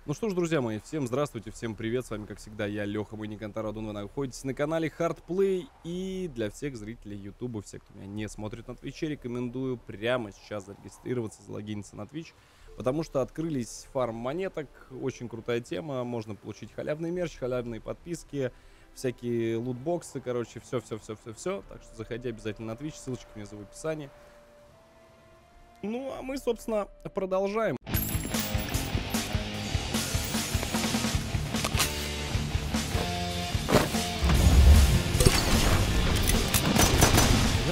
Ну что ж, друзья мои, всем здравствуйте, всем привет, с вами, как всегда, я, Леха, мой ник Антарадун, вы находитесь на канале Hardplay, и для всех зрителей Ютуба, всех, кто меня не смотрит на Твиче, рекомендую прямо сейчас зарегистрироваться, залогиниться на Twitch, потому что открылись фарм монеток, очень крутая тема, можно получить халявный мерч, халявные подписки, всякие лутбоксы, короче, все, так что заходи обязательно на Twitch, ссылочка внизу в описании. Ну, а мы, собственно, продолжаем.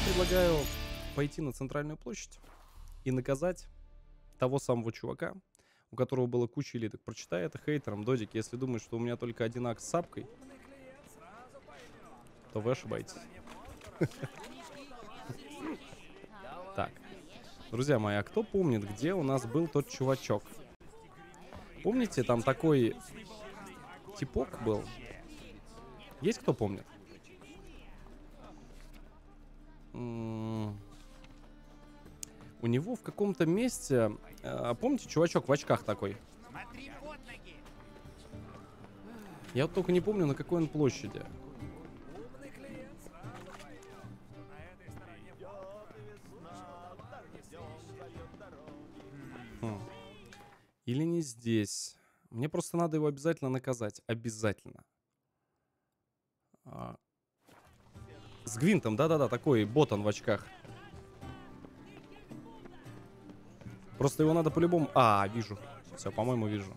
Предлагаю пойти на центральную площадь и наказать того самого чувака, у которого было куча элиток. Прочитай это хейтером, Додик. Если думаешь, что у меня только один акт с сапкой, то вы ошибаетесь. Так, друзья мои, а кто помнит, где у нас был тот чувачок? Помните, там такой типок был? Есть кто помнит? У него в каком-то месте... помните, чувачок в очках такой? Я вот только не помню, на какой он площади. Или не здесь. Мне просто надо его обязательно наказать. Обязательно. С Гвинтом, да-да-да, такой ботан в очках. Просто его надо по-любому... вижу. Все, по-моему, вижу.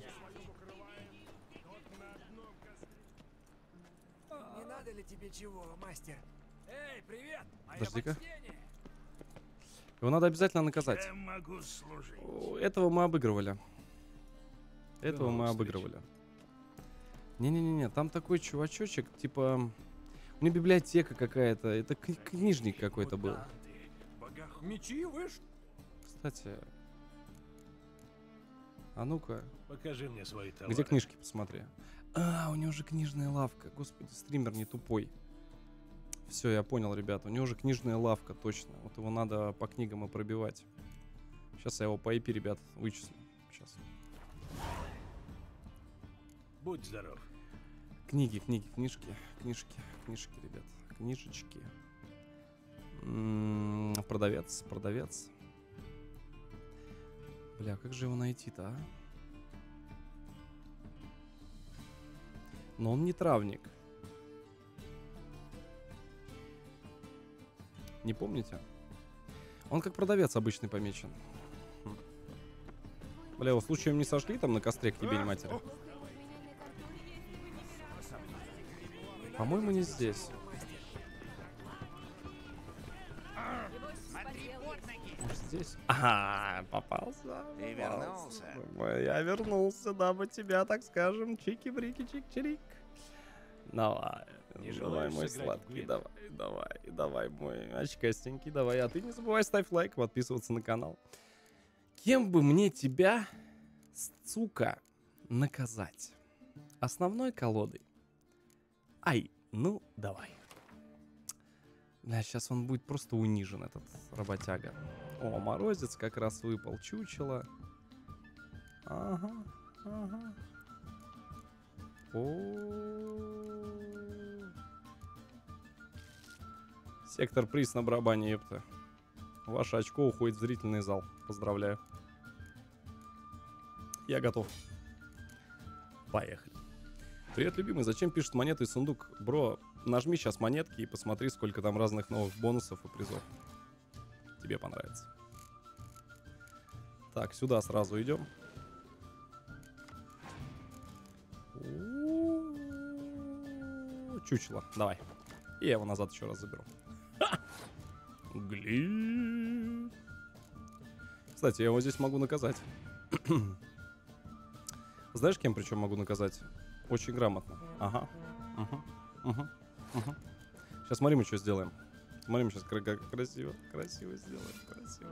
Не надо ли тебе чего, мастер? Эй, привет! Подожди-ка. Его надо обязательно наказать. Чем могу служить? Этого мы обыгрывали. Этого мы обыгрывали. Не-не-не, там такой чувачочек, типа... У него библиотека какая-то. Это книжник какой-то был. Мечи выше. Кстати... А ну-ка. Покажи мне свои товары. Где книжки, посмотри. У него же книжная лавка. Господи, стример не тупой. Все, я понял, ребята. У него же книжная лавка, точно. Вот его надо по книгам и пробивать. Сейчас я его по IP, ребят, вычислю. Сейчас. Будь здоров. Книги, книжки, ребят. Книжечки. Продавец. Бля, как же его найти-то, а? Но он не травник. Не помните? Он как продавец обычный помечен. Бля, его случаем не сошли там на костре к тебе, матери? По-моему, не здесь. Может, здесь? Ага, попался. Ты вернулся? Я вернулся, дабы тебя, так скажем, чики-брики, чик-чирик. Давай, давай, мой сладкий, давай, мой очкастенький, давай. А ты не забывай ставь лайк, подписываться на канал. Кем бы мне тебя, сука, наказать? Основной колодой? Ну, давай. Бля, сейчас он будет просто унижен, этот работяга. О, морозец как раз выпал, чучело. Ага. Сектор приз на барабане, ёпта. Ваше очко уходит в зрительный зал. Поздравляю. Я готов. Поехали. Привет, любимый. Зачем пишет монеты и сундук? Бро, нажми сейчас монетки и посмотри, сколько там разных новых бонусов и призов. Тебе понравится. Так, сюда сразу идем. Чучело, давай. И я его назад еще раз заберу. Гли. Кстати, я его здесь могу наказать. Знаешь, кем причем могу наказать? Очень грамотно. Ага. Сейчас смотри, мы что сделаем. Смотри, мы сейчас красиво сделаем. Красиво.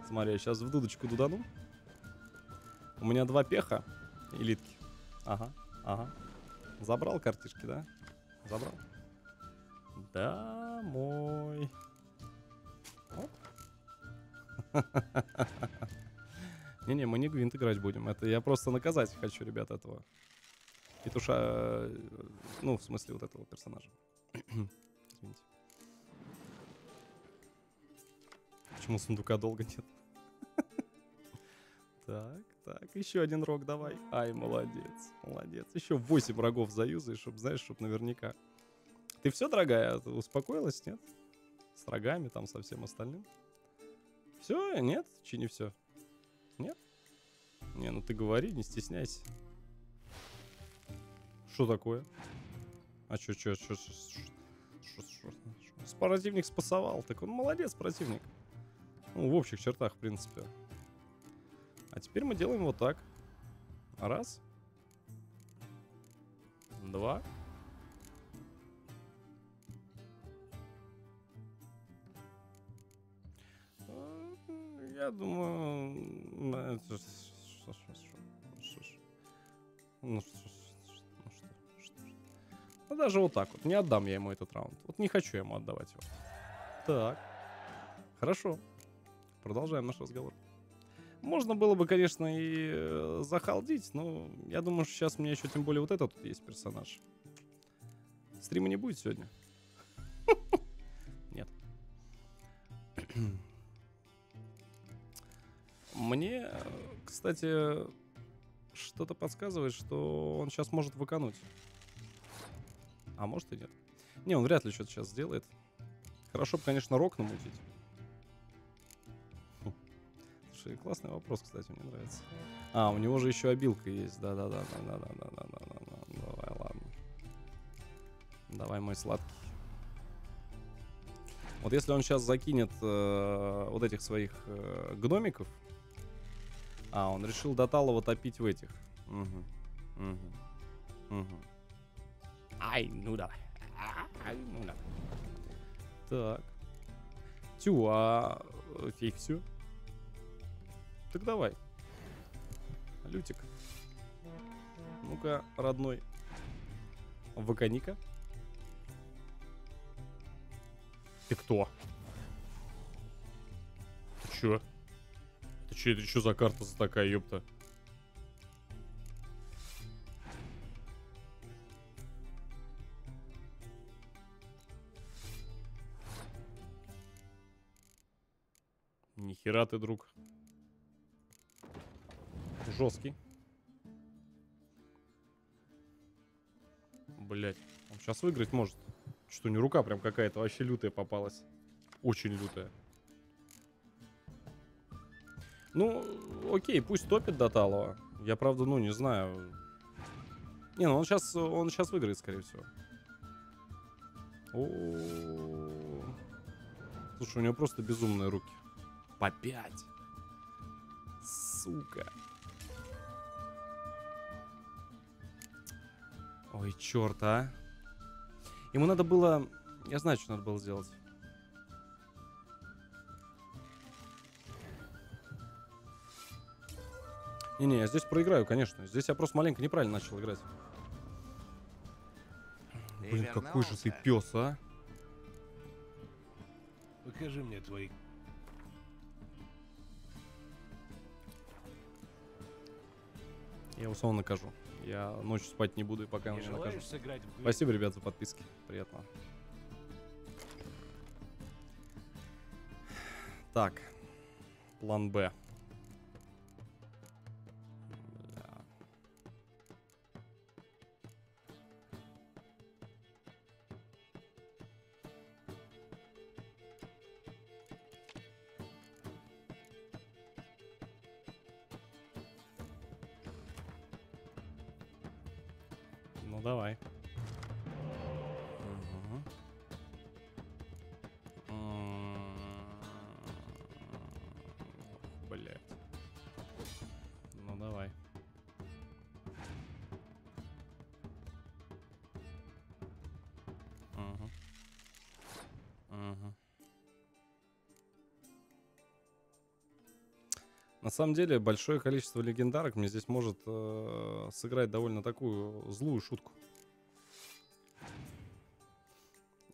Смотри, я сейчас в дудочку дудану. У меня 2 пеха элитки. Ага. Забрал картишки, да? Забрал. Домой. Оп. Не-не, мы не Гвинт играть будем. Это я просто наказать хочу, ребят, этого. Петуша... Ну, в смысле, вот этого персонажа. Извините. Почему сундука долго нет? Так, еще один рог давай. Ай, молодец, молодец. Еще 8 рогов заюзай, чтобы, знаешь, чтобы наверняка. Ты все, дорогая, успокоилась, нет? С рогами, там, со всем остальным? Все, нет? Чи не все? Нет? Не, ну ты говори, не стесняйся. Что такое? А что? Противник спасовал. Так он молодец, противник. Ну, в общих чертах, в принципе. А теперь мы делаем вот так. Раз. Два. Я думаю... Ну даже вот так вот. Не отдам я ему этот раунд. Вот не хочу ему отдавать его. Так. Хорошо. Продолжаем наш разговор. Можно было бы, конечно, и захалдить, но я думаю, что сейчас у меня еще тем более вот этот тут есть персонаж. Стрима не будет сегодня? Нет. Мне, кстати, что-то подсказывает, что он сейчас может выкануть. А может и нет. Не, он вряд ли что-то сейчас сделает. Хорошо бы, конечно, рок намутить. Слушай, классный вопрос, кстати, мне нравится. А, у него же еще обилка есть. Да-да-да. Давай, ладно. Давай, мой сладкий. Вот если он сейчас закинет вот этих своих гномиков. А, он решил до талого топить в этих. Ай, ну давай. Ну давай. Так. Тю, а фиг все. Так давай. Лютик. Ну-ка, родной. Ваканика. Ты кто? Ты чё? Это чё за карта за такая, ёпта? Нихера ты, друг. Жесткий. Блять, он сейчас выиграть может. Что, не рука прям какая-то вообще лютая попалась. Очень лютая. Ну, окей, пусть топит до талого. Я, правда, ну, не знаю. Не, ну он сейчас выиграет, скорее всего. О-о-о. Слушай, у него просто безумные руки. По 5. Сука. Ой, черт, а. Ему надо было... Я знаю, что надо было сделать. Не-не, я здесь проиграю, конечно. Здесь я просто маленько неправильно начал играть. Блин, какой же ты пес, а. Покажи мне твои... Я его снова накажу. Я ночью спать не буду, пока он не накажу. Сыграть в... Спасибо, ребят, за подписки. Приятно. Так. План Б. Ну давай. Блять. Ну давай. На самом деле, большое количество легендарок мне здесь может сыграть довольно такую злую шутку.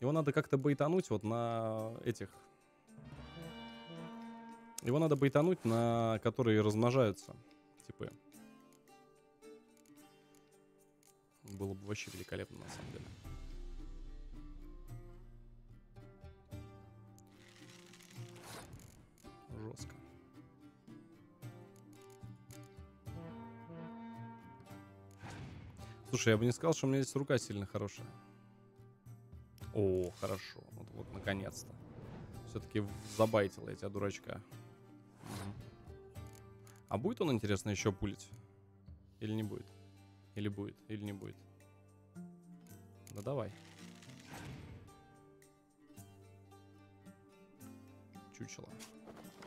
Его надо как-то бейтануть вот на этих... Его надо байтануть, на которые размножаются типы. Было бы вообще великолепно, на самом деле. Жестко. Слушай, я бы не сказал, что у меня здесь рука сильно хорошая. О, хорошо. Вот наконец-то. Все-таки забайтил я тебя, дурачка. Угу. А будет он, интересно, еще пулить? Или не будет? Или будет, или не будет? Да давай. Чучело.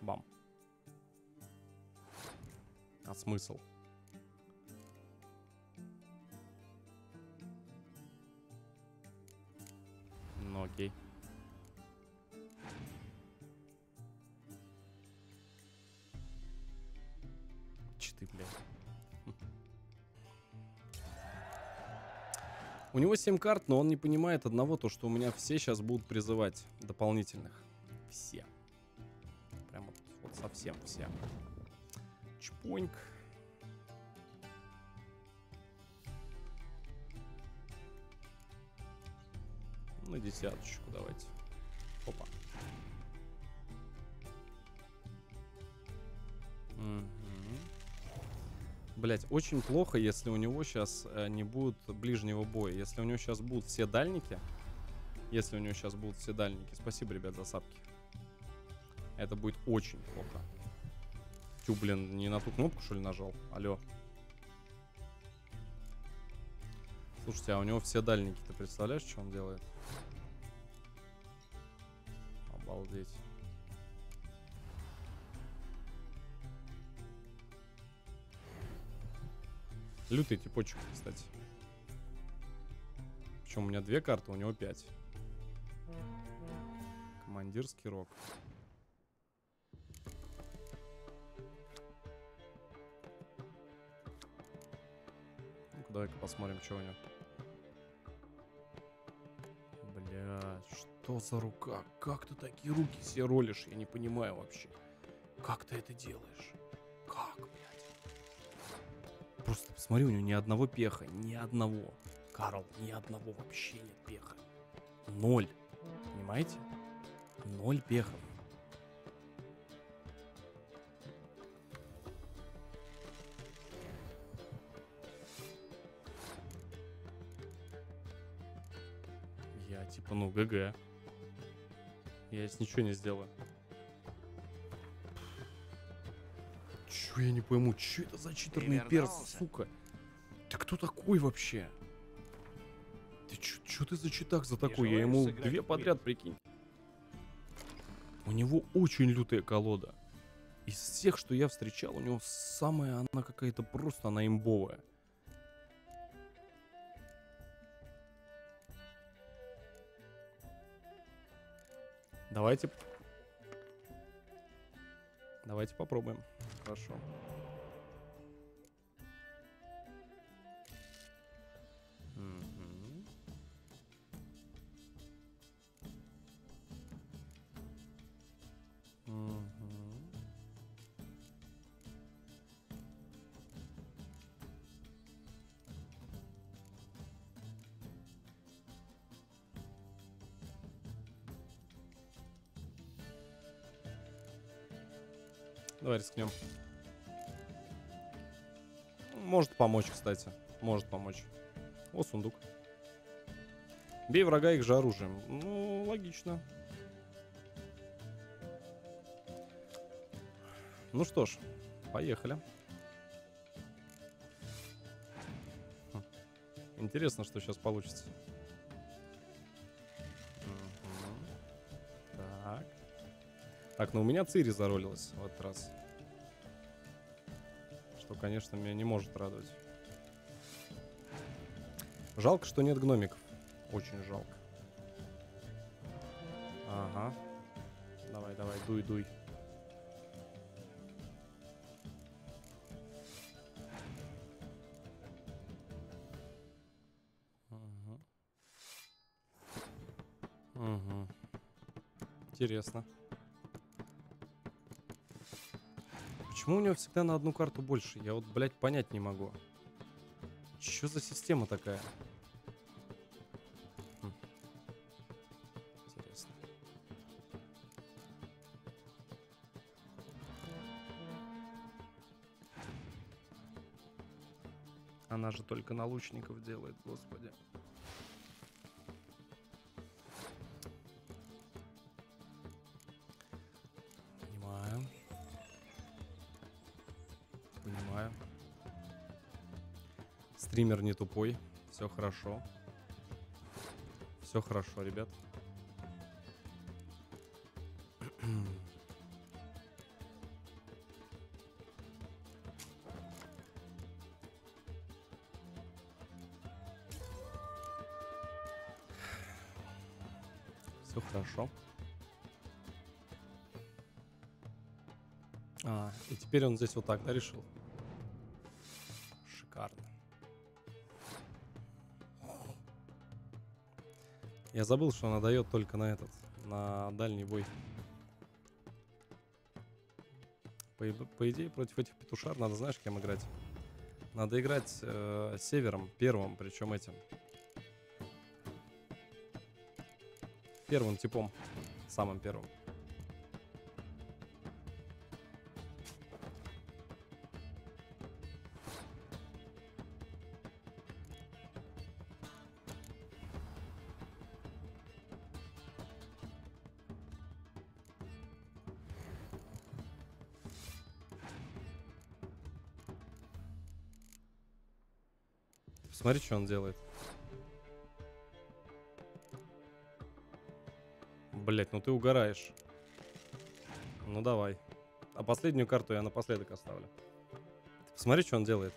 Бам. А смысл? Ну окей. Читы, блядь. У него 7 карт, но он не понимает одного, то что у меня все сейчас будут призывать дополнительных. Все. Прям вот совсем все. Чпоньк. На десяточку давайте. Опа. Блять, очень плохо, если у него сейчас не будет ближнего боя. Если у него сейчас будут все дальники. Если у него сейчас будут все дальники. Спасибо, ребят, за сапки. Это будет очень плохо. Тю, блин, не на ту кнопку, что ли, нажал? Алло. Слушайте, а у него все дальники. Ты представляешь, что он делает? Обалдеть. Лютый типочек, кстати. Причем у меня 2 карты, у него 5. Командирский рог. Ну-ка, давай-ка посмотрим, что у него. Бля, что за рука? Как ты такие руки себе ролишь? Я не понимаю вообще. Как ты это делаешь? Как, блядь? Просто посмотри, у него ни одного пеха. Ни одного. Карл, ни одного вообще нет пеха. 0. Понимаете? 0 пехов. Я типа, ну, ГГ. Я здесь ничего не сделаю. Чё, я не пойму, чё это за читерный перс, сука? Ты кто такой вообще? Ты чё ты за читак за такой? Я ему 2 подряд, прикинь. У него очень лютая колода. Из всех, что я встречал, у него самая она какая-то просто, она имбовая. Давайте попробуем. Хорошо. Давай рискнем. Может помочь, кстати. Может помочь. О, сундук. Бей врага их же оружием. Ну, логично. Ну что ж, поехали. Интересно, что сейчас получится. Так. Так, ну у меня Цири заролилась в этот раз. Что, конечно, меня не может радовать. Жалко, что нет гномиков. Очень жалко. Ага. Давай, давай, дуй, дуй. Угу. Угу. Интересно. Почему у него всегда на одну карту больше? Я вот, блядь, понять не могу. Что за система такая? Интересно. Она же только на лучников делает, господи. Понимаю. Понимаю. Стример не тупой. Все хорошо. Все хорошо, ребят. Все хорошо. И теперь он здесь вот так, да, решил? Шикарно. Я забыл, что она дает только на этот, на дальний бой. По идее, против этих петушар надо, знаешь, кем играть? Надо играть севером, первым, причем этим. Первым типом, самым первым. Смотри, что он делает. Блять, ну ты угораешь. Ну давай. А последнюю карту я напоследок оставлю. Посмотри, что он делает.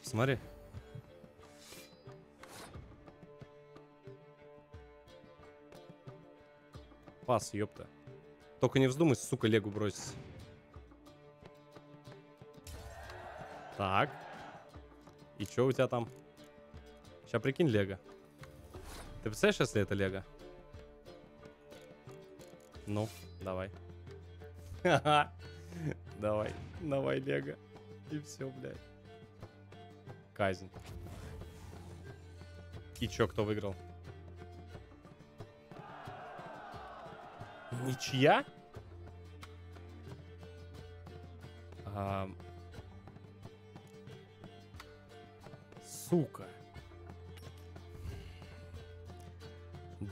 Смотри. Пас, ёпта. Только не вздумай, сука, легу бросить. Так. И что у тебя там? Сейчас прикинь лего. Ты представляешь, если это лего? Ну, давай. Давай, давай, лего. И все, блядь. Казнь. И чё, кто выиграл? Ничья? Сука.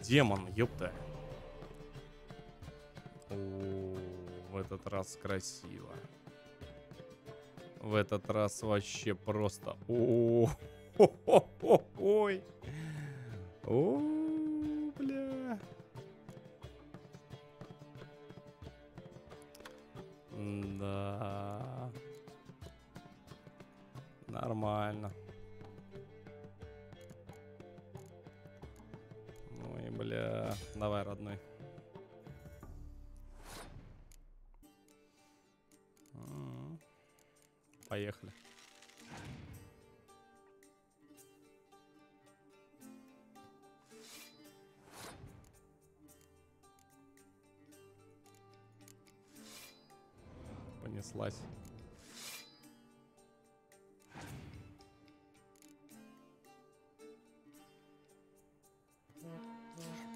Демон, ёпта. В этот раз красиво. В этот раз вообще просто... Ой. О, бля. Да. Нормально. Ой, бля. Давай, родной. Поехали. Понеслась.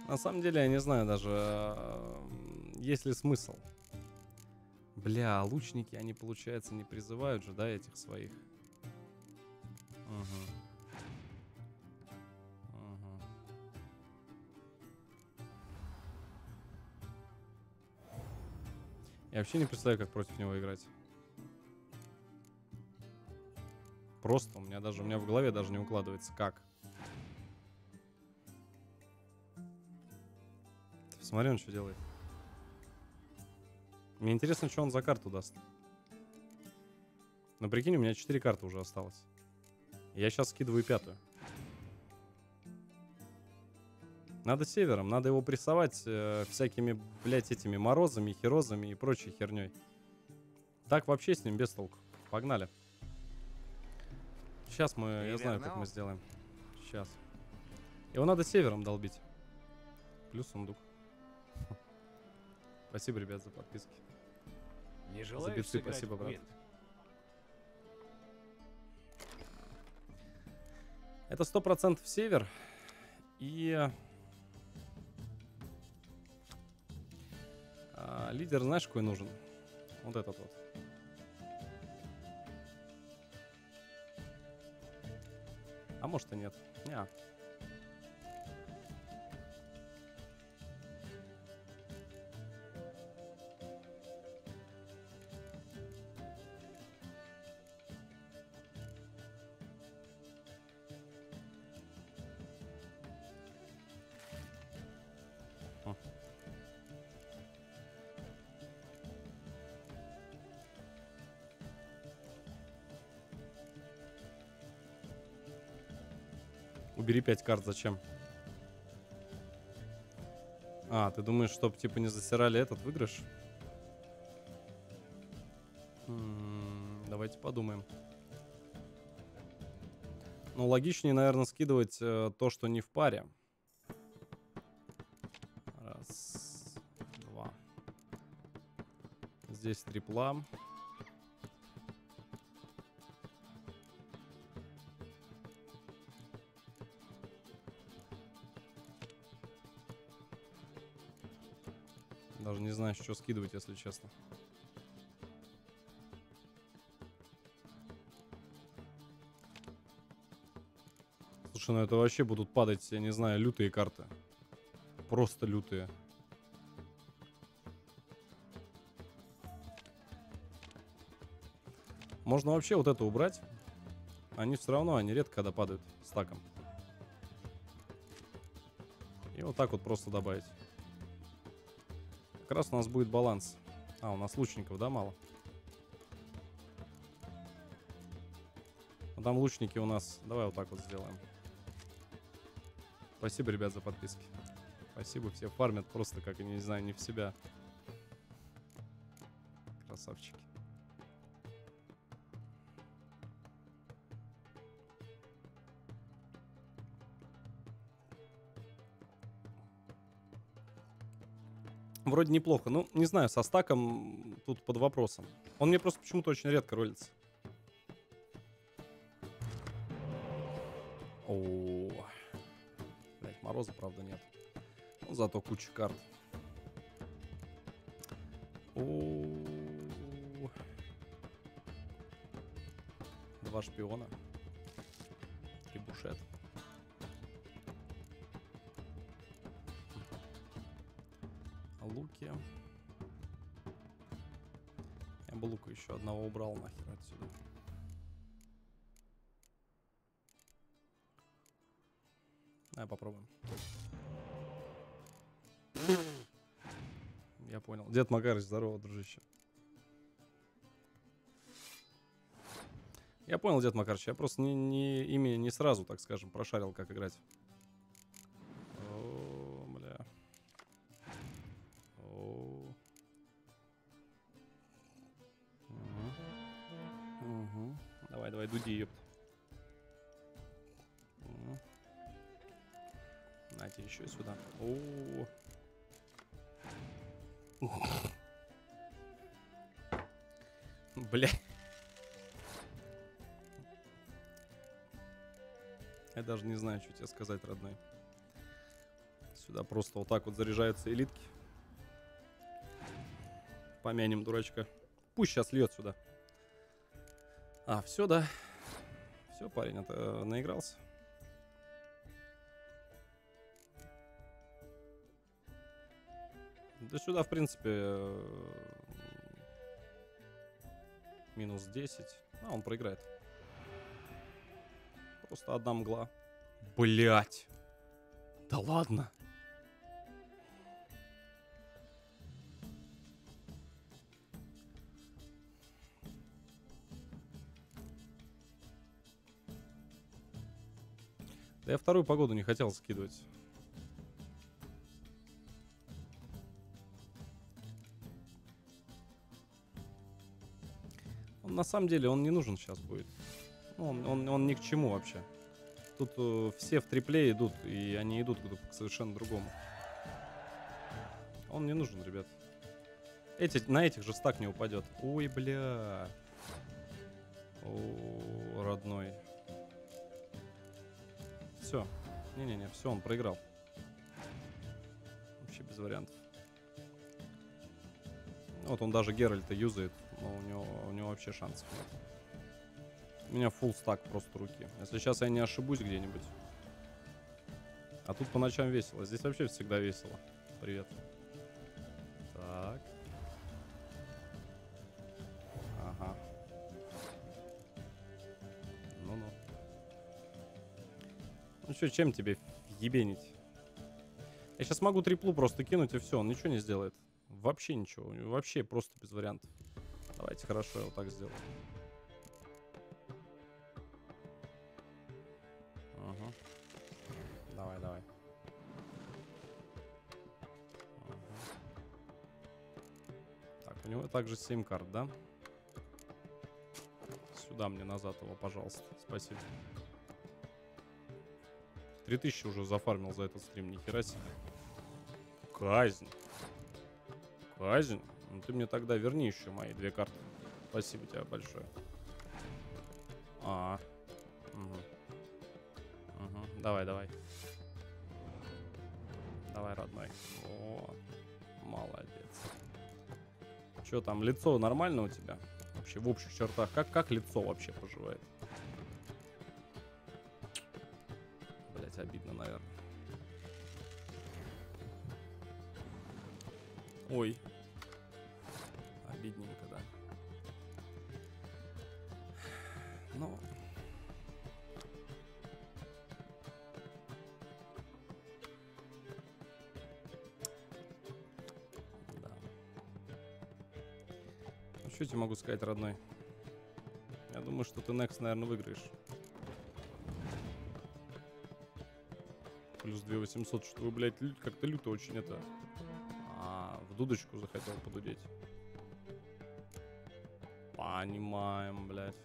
На самом деле, я не знаю даже, есть ли смысл. Бля, лучники, они, получается, не призывают же, да, этих своих? Угу. Угу. Я вообще не представляю, как против него играть. Просто у меня в голове даже не укладывается, как. Смотри, он что делает. Мне интересно, что он за карту даст. Но прикинь, у меня 4 карты уже осталось. Я сейчас скидываю 5-ю. Надо севером, надо его прессовать всякими, блядь, этими морозами, херозами и прочей херней. Так вообще с ним без толку. Погнали. Сейчас я знаю, как мы сделаем. Сейчас. Его надо севером долбить. Плюс сундук. Спасибо, ребят, за подписки. Не желаешь за биты, спасибо, брат. Это 100% север. И... лидер, знаешь, какой нужен? Вот этот вот. А может и нет. Не. Убери 5 карт, зачем? А, ты думаешь, чтоб типа не засирали этот выигрыш? Давайте подумаем. Ну, логичнее, наверное, скидывать то, что не в паре. Раз, два. Здесь трипла. Даже не знаю, что скидывать, если честно. Слушай, ну это вообще будут падать, я не знаю, лютые карты. Просто лютые. Можно вообще вот это убрать. Они все равно, они редко когда падают стаком. И вот так вот просто добавить. Как раз у нас будет баланс. А, у нас лучников, да, мало? Ну, там лучники у нас... Давай вот так вот сделаем. Спасибо, ребят, за подписки. Спасибо, все фармят просто, как, я не знаю, не в себя. Красавчики. Вроде неплохо. Ну, не знаю, со стаком тут под вопросом. Он мне просто почему-то очень редко ролится. О, блять, мороза, правда, нет. Ну, зато куча карт. О, 2 шпиона. 3 бушет. Луки. Я бы лука еще одного убрал нахер отсюда. Давай попробуем. Я понял. Дед Макарыч, здорово, дружище. Я понял, Дед Макарыч. Я просто ими не сразу, так скажем, прошарил, как играть. О, бля. О. Угу. Давай, давай, дуди, ёпт. Нате еще сюда. О. Бля. Я даже не знаю, что тебе сказать, родной. Сюда просто вот так вот заряжаются элитки. Помянем дурачка. Пусть сейчас льет сюда. А, все, да. Все, парень, это наигрался. Да сюда, в принципе, минус 10. А, он проиграет. Просто одна мгла. Блять. Да ладно. Да я вторую погоду не хотел скидывать. Он, на самом деле, он не нужен сейчас будет. Ну, он ни к чему вообще. Тут все в трипле идут, и они идут к совершенно другому. Он не нужен, ребят. На этих же стак не упадет. Ой, бля. О, родной. все. Не-не-не, все, он проиграл. Вообще без вариантов. Вот он даже Геральта юзает, но у него вообще шансов нет. У меня фулл стак просто руки. Если сейчас я не ошибусь где-нибудь. А тут по ночам весело. Здесь вообще всегда весело. Привет. Так. Ага. Ну-ну. Ну что, чем тебе ебенить? Я сейчас могу триплу просто кинуть и все. Он ничего не сделает. Вообще ничего. Вообще просто без вариантов. Давайте, хорошо, я вот так сделаю. Ага. Давай, давай. Ага. Так, у него также 7 карт, да? Сюда мне назад его, пожалуйста. Спасибо. 3000 уже зафармил за этот стрим, нихера себе. Казнь. Казнь? Ну ты мне тогда верни еще мои 2 карты. Спасибо тебе большое. Угу. Угу. Давай, давай. Давай, родной. О, молодец. Че там, лицо нормально у тебя? Вообще в общих чертах. Как лицо вообще поживает? Блять, обидно, наверное. Ой. Обидненько, да. Ну. Да. Ну, что я тебе могу сказать, родной? Я думаю, что ты next, наверное, выиграешь. Плюс 2800, что вы, блядь, как-то люто очень это... в дудочку захотел подудеть. Понимаем, блядь.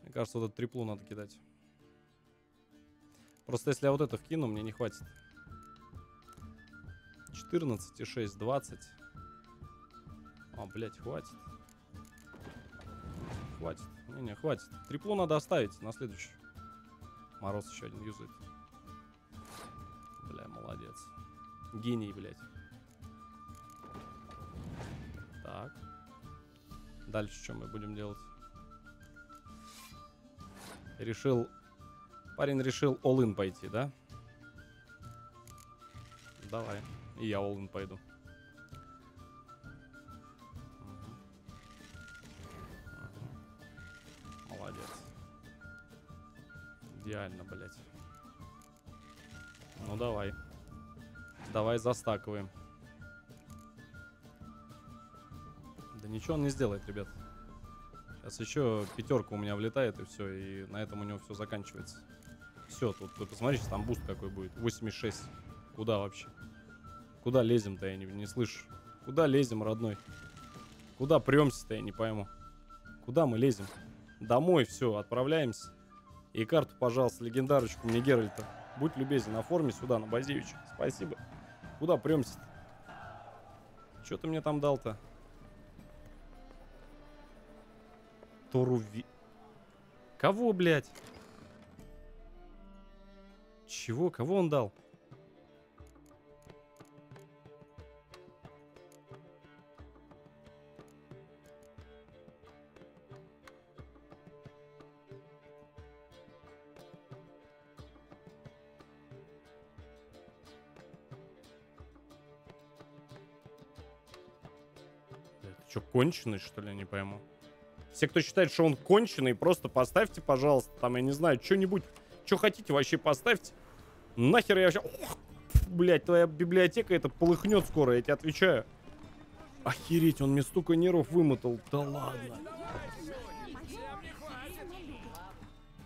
Мне кажется, вот эту триплу надо кидать. Просто если я вот это вкину, мне не хватит. 14 и 6, 20. А, блядь, хватит. Хватит. Не-не, хватит. Триплу надо оставить на следующий. Мороз еще один юзает. Бля, молодец. Гений, блядь. Так. Дальше что мы будем делать? Парень решил all-in пойти, да? Давай. И я all-in пойду. Молодец. Идеально, блядь. Ну давай. Давай застакиваем. Да ничего он не сделает, ребят. Сейчас еще пятерка у меня влетает, и все. И на этом у него все заканчивается. Все, тут вы посмотрите, там буст какой будет. 86. Куда вообще? Куда лезем-то, я не слышу. Куда лезем, родной? Куда премся-то, я не пойму. Куда мы лезем? Домой, все, отправляемся. И карту, пожалуйста, легендарочку мне Геральта. Будь любезен, оформи сюда, на Базевича. Спасибо. Куда премся-то? Что ты мне там дал-то? Торуви... Кого, блядь? Чего? Кого он дал? Ты что, конченый, что ли, я не пойму? Все, кто считает, что он конченый, просто поставьте, пожалуйста, там, я не знаю, что-нибудь. Что хотите, вообще поставьте. Нахер я вообще... Блять, твоя библиотека это полыхнет скоро, я тебе отвечаю. Охереть, он мне столько нервов вымотал. Да ладно.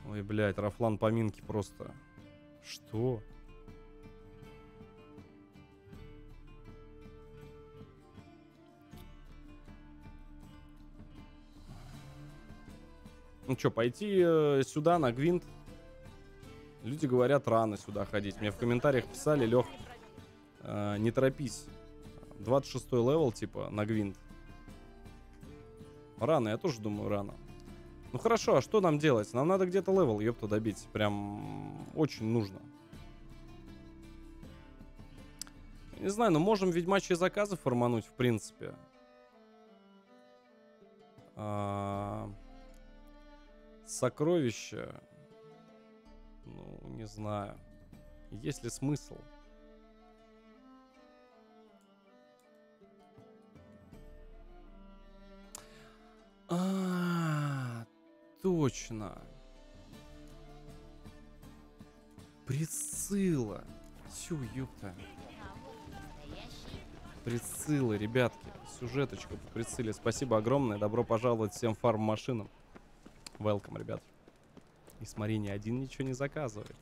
Ой, блядь, Рафлан поминки просто. Что? Ну что, пойти сюда на гвинт? Люди говорят, рано сюда ходить. Мне в комментариях писали, Лех, не торопись. 26-й левел, типа, на гвинт. Рано, я тоже думаю, рано. Ну хорошо, а что нам делать? Нам надо где-то левел, ёпта, добить. Прям очень нужно. Не знаю, но можем ведьмачьи заказы формануть, в принципе. Сокровища. Ну, не знаю. Есть ли смысл? Точно. Прицила. Тю, ёпта. Прицилы, ребятки. Сюжеточка по прицеле. Спасибо огромное. Добро пожаловать всем фарм-машинам. Welcome, ребят. И смотри, ни один ничего не заказывает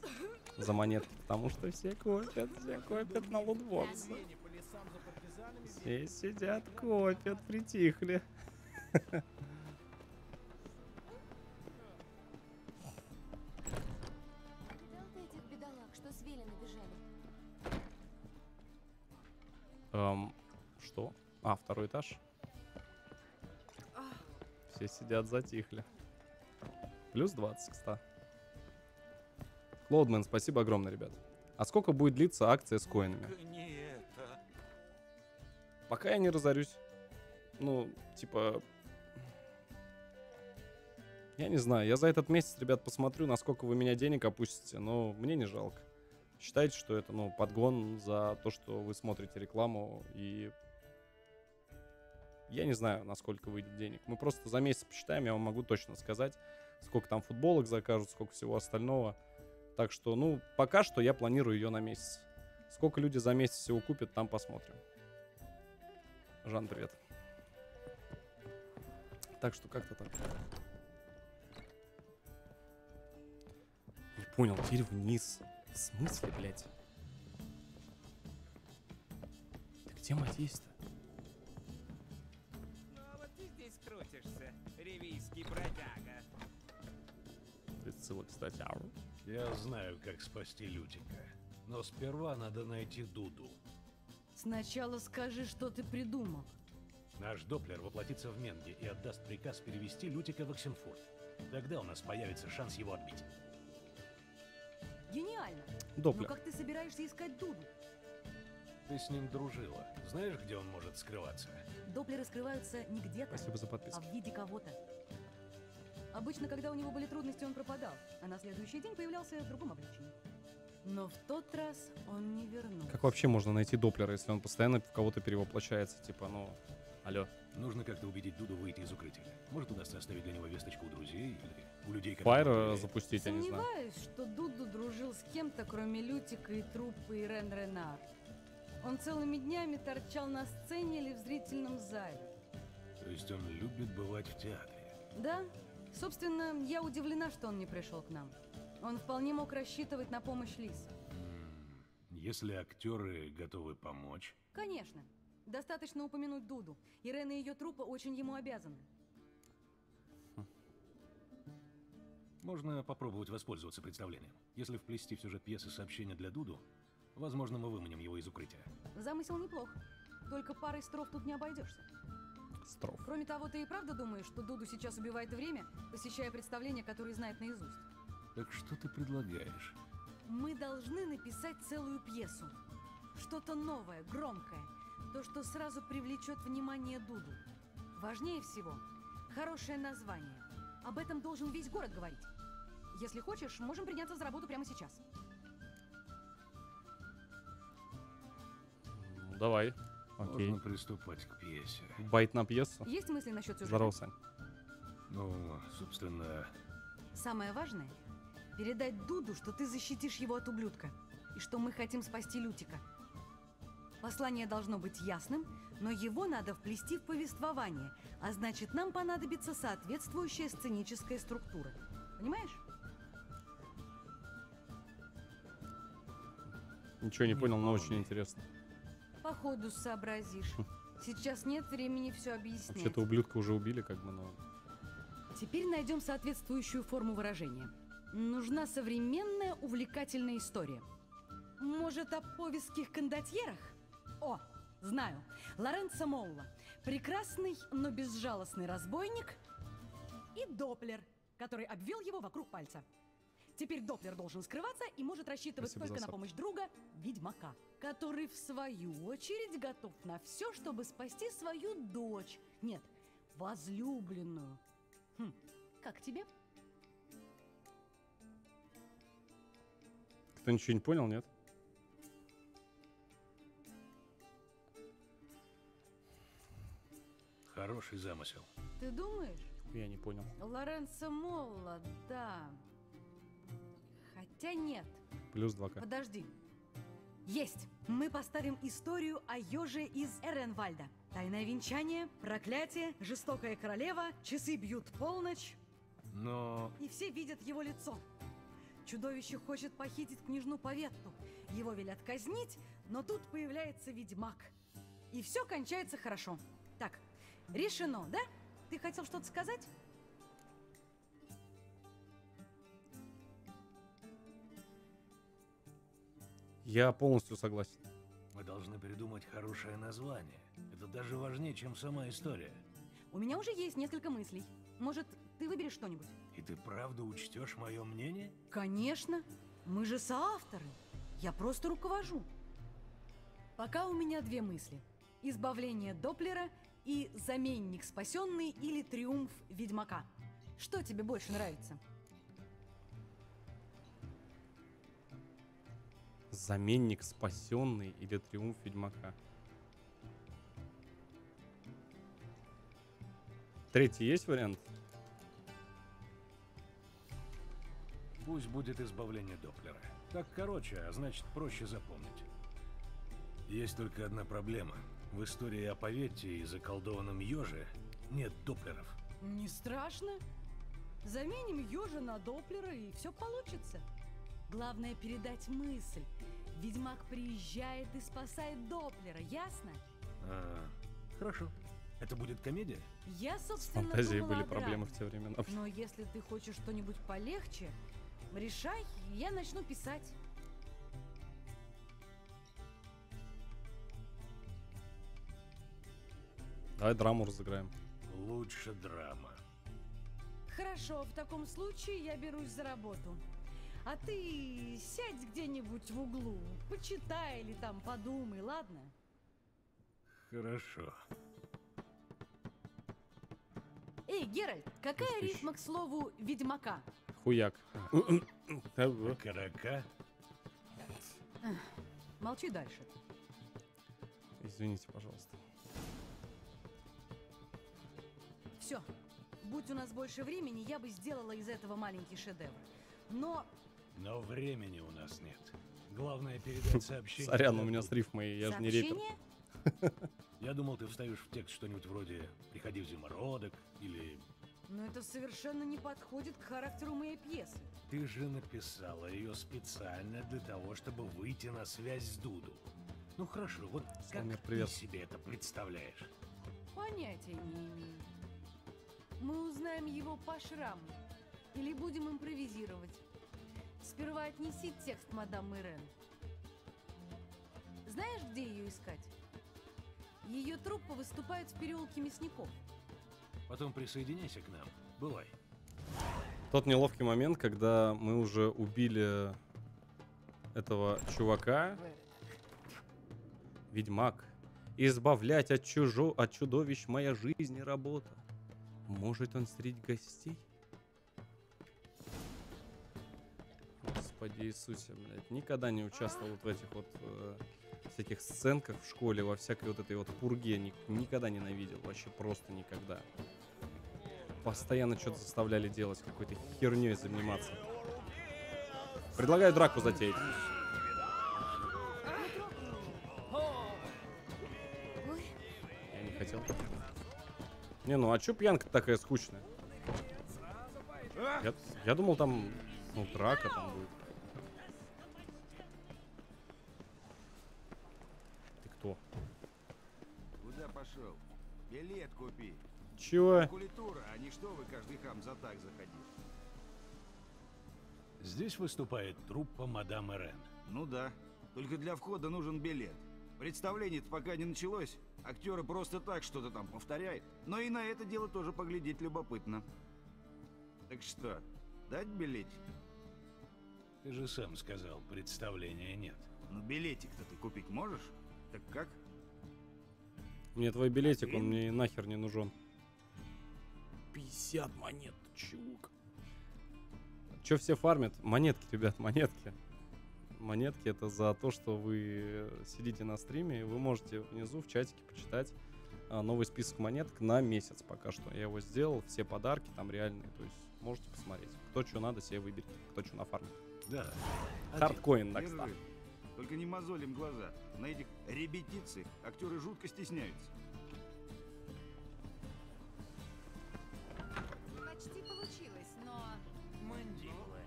за монетки, потому что все копят на лутбоксы. Все сидят, копят, притихли. Что? А, второй этаж. Все сидят, затихли. Плюс 20, кстати. Лоудмен, спасибо огромное, ребят. А сколько будет длиться акция с коинами? Пока я не разорюсь. Ну, типа... Я не знаю. Я за этот месяц, ребят, посмотрю, насколько вы меня денег опустите. Но мне не жалко. Считайте, что это, ну, подгон за то, что вы смотрите рекламу. И... Я не знаю, насколько выйдет денег. Мы просто за месяц посчитаем, я вам могу точно сказать, сколько там футболок закажут, сколько всего остального. Так что, ну, пока что я планирую ее на месяц. Сколько люди за месяц всего купят, там посмотрим. Жан, привет. Так что как-то так. Не понял, теперь вниз. В смысле, блядь? Ты где Матис-то? Ну, а вот ты здесь крутишься, ревийский бродяга. Прицелы, кстати. Я знаю, как спасти Лютика. Но сперва надо найти Дуду. Сначала скажи, что ты придумал. Наш Доплер воплотится в Менге и отдаст приказ перевести Лютика в Оксенфурт. Тогда у нас появится шанс его отбить. Гениально. Доплер. Но как ты собираешься искать Дуду? Ты с ним дружила. Знаешь, где он может скрываться? Доплеры скрываются не где-то, Спасибо за а подписку. в виде кого-то. Обычно, когда у него были трудности, он пропадал, а на следующий день появлялся в другом обличии. Но в тот раз он не вернулся. Как вообще можно найти Доплера, если он постоянно в кого-то перевоплощается? Типа, ну, алло. Нужно как-то убедить Дуду выйти из укрытия. Может, удастся оставить для него весточку у друзей или у людей, Фаер которые... запустить, я не знаю. Сомневаюсь, что Дуду дружил с кем-то, кроме Лютика и труппы Ирен Ренар. Он целыми днями торчал на сцене или в зрительном зале. То есть он любит бывать в театре. Да, собственно, я удивлена, что он не пришел к нам. Он вполне мог рассчитывать на помощь Лиз. Если актеры готовы помочь... Конечно. Достаточно упомянуть Дуду. Ирен и ее труппа очень ему обязаны. Можно попробовать воспользоваться представлением. Если вплести в сюжет пьесы сообщение для Дуду, возможно, мы выманим его из укрытия. Замысел неплох. Только парой строф тут не обойдешься. Строф. Кроме того, ты и правда думаешь, что Дуду сейчас убивает время, посещая представления, которые знает наизусть? Так что ты предлагаешь? Мы должны написать целую пьесу. Что-то новое, громкое. То, что сразу привлечет внимание Дуду. Важнее всего – хорошее название. Об этом должен весь город говорить. Если хочешь, можем приняться за работу прямо сейчас. Ну, давай. Окей. Можно приступать к пьесе. Байт на пьесу. Есть мысли насчет сюжета? Здорово, Сань. Ну, собственно... Самое важное – передать Дуду, что ты защитишь его от ублюдка. И что мы хотим спасти Лютика. Послание должно быть ясным, но его надо вплести в повествование, а значит, нам понадобится соответствующая сценическая структура. Понимаешь? Ничего не понял, но очень интересно. Походу сообразишь. Сейчас нет времени все объяснять. Вообще-то ублюдка уже убили, как бы, но... Теперь найдем соответствующую форму выражения. Нужна современная увлекательная история. Может, о повестских кондотьерах? О, знаю. Лоренцо Молла. Прекрасный, но безжалостный разбойник. И Доплер, который обвел его вокруг пальца. Теперь Доплер должен скрываться и может рассчитывать Спасибо только за на помощь друга, ведьмака, который в свою очередь готов на все, чтобы спасти свою дочь. Нет, возлюбленную. Как тебе? Кто ничего не понял, нет? Хороший замысел. Ты думаешь? Я не понял. Лоренцо Молла, да. Хотя нет. Плюс 2К. Подожди. Есть! Мы поставим историю о еже из Эренвальда. Тайное венчание, проклятие, жестокая королева, часы бьют полночь. Но... И все видят его лицо. Чудовище хочет похитить княжну Поветту. Его велят казнить, но тут появляется ведьмак. И все кончается хорошо. Так, решено, да? Ты хотел что-то сказать? Я полностью согласен. Мы должны придумать хорошее название. Это даже важнее, чем сама история. У меня уже есть несколько мыслей. Может, ты выберешь что-нибудь? И ты правда учтешь мое мнение? Конечно. Мы же соавторы. Я просто руковожу. Пока у меня две мысли. Избавление Доплера и заменник спасенный или триумф ведьмака. Что тебе больше нравится? Заменник спасенный или триумф ведьмака? Третий есть вариант? Пусть будет избавление Доплера. Так короче, а значит проще запомнить. Есть только одна проблема. В истории о Поветте и заколдованном еже нет Доплеров. Не страшно. Заменим ежа на Доплера, и все получится. Главное передать мысль. Ведьмак приезжает и спасает Доплера, ясно? Хорошо. Это будет комедия? Я, С собственно, фантазией думала были о драме. проблемы в те времена. Но если ты хочешь что-нибудь полегче, решай, я начну писать. Давай драму разыграем. Лучше драма. Хорошо, в таком случае я берусь за работу. А ты сядь где-нибудь в углу, почитай или там подумай, ладно? Хорошо. Эй, Геральт, какая Тысяч. рифма к слову ведьмака? Хуяк. Карака? Молчи дальше. Извините, пожалуйста. Все. Будь у нас больше времени, я бы сделала из этого маленький шедевр. Но Но времени у нас нет. Главное передать сообщение. Сорян, у меня с рифмой, я же не репер. сообщение? Я думал, ты вставишь в текст что-нибудь вроде «Приходи в зимородок» или Но это совершенно не подходит к характеру моей пьесы. «Ты же написала ее специально для того, чтобы выйти на связь с Дуду». Ну хорошо, вот Салмир, как привет. ты себе это представляешь? Понятия не имею. Мы узнаем его по шраму. Или будем импровизировать. Сперва отнеси текст мадам Ирен. Знаешь, где ее искать? Ее труппа выступает в переулке Мясников. Потом присоединяйся к нам. Бывай. Тот неловкий момент, когда мы уже убили этого чувака. Ведьмак. Избавлять от чудовищ моя жизнь и работа. Может он среди гостей? Господи Иисусе, блядь. Никогда не участвовал вот в этих вот всяких сценках в школе, во всякой вот этой вот пурге. Никогда ненавидел. Вообще просто никогда. Постоянно что-то заставляли делать, какой-то херней заниматься. Предлагаю драку затеять. Ой, Я не хотел. Не, ну а чё пьянка такая скучная? Я думал, там, ну, драка там будет. Ты кто? Куда пошел? Билет купи. Чего? Культура, а не что вы каждый хам за так заходил. Здесь выступает труппа мадам Эрен. Ну да. Только для входа нужен билет. Представление-то пока не началось. Актеры просто так что-то там повторяют. Но и на это дело тоже поглядеть любопытно. Так что, дать билетик? Ты же сам сказал, представления нет. Ну билетик-то ты купить можешь? Так как? Мне твой билетик, он мне нахер не нужен. 50 монет, чувак. Че все фармят? Монетки, ребят, монетки. Монетки это за то, что вы сидите на стриме, и вы можете внизу в чатике почитать новый список монеток на месяц пока что. Я его сделал, все подарки там реальные, то есть можете посмотреть. Кто что надо, себе выберет, кто что нафармит. Да. Хардкоин, так Держи. что. Только не мозолим глаза. На этих репетициях актеры жутко стесняются. Почти получилось, но Мандила.